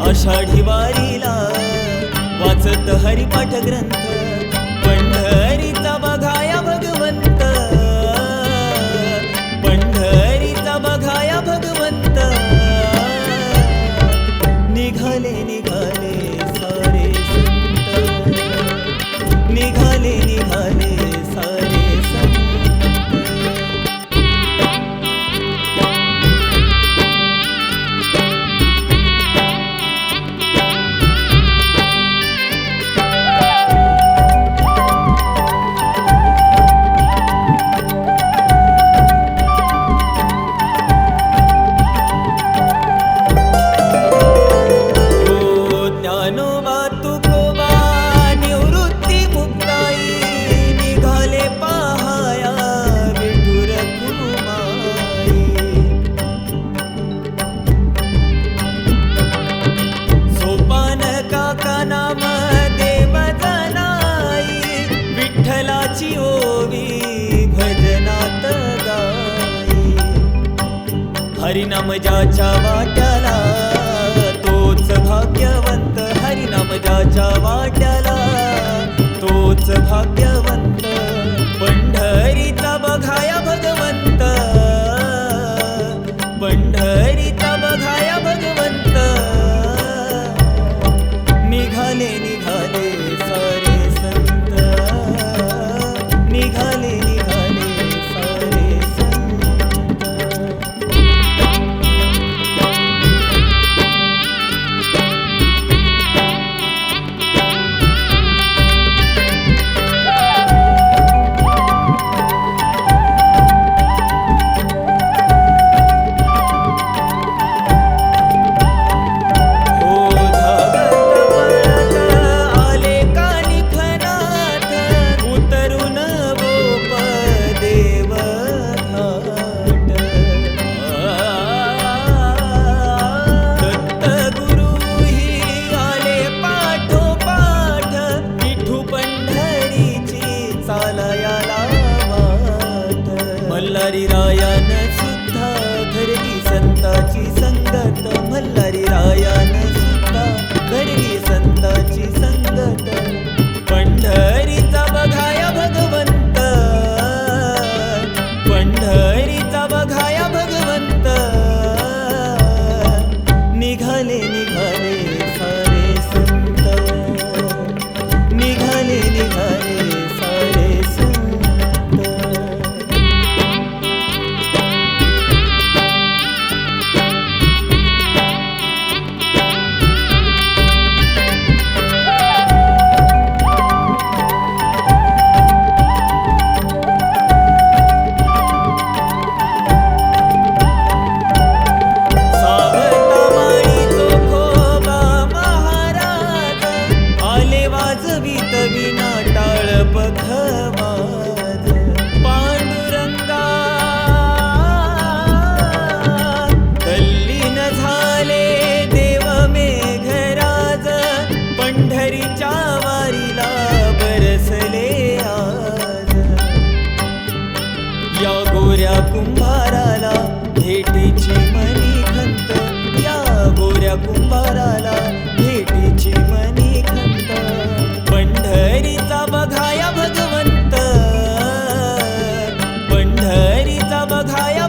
आषाढी वारीला वाचत हरिपाठ ग्रंथ, पंढरीचा बघाया भगवंत, पंढरीचा बघाया भगवंत. निघाले निघाले सारे संत, निघाले निघाले सारे संत. विठ्ठलाची ओवी भजनात गाई, हरिनाम ज्याच्या वाट्याला तोच भाग्यवंत, हरिनाम ज्याच्या वाट्याला तोच भाग्यवंत. पंढरीचा बघाया भगवंत, पंढरीचा बघाया भगवंत. निघाले निघाले सारे संत, निघाले निघाले सारे संत. मल्हारी रायान सुद्धा धरली संताची संगत, मल्हारी रायान सुद्धा धरली संताची संगत. पंढरीचा बघाया भगवंत, पंढरीचा बघाया भगवंत. निघाले निघाले सारे संत, निघाले निघाले सारे संत. पांडुरंगा तल्लीन झाले देव मेघराज, पंढरीच्या वारीला बरसले आज. या गोऱ्या कुंभाराला भेटीची मनी खंत, या गोऱ्या कुंभाराला भेटीची मनी खंत. पंढरीचा बघाया भगवंत, पंढरीचा बघाया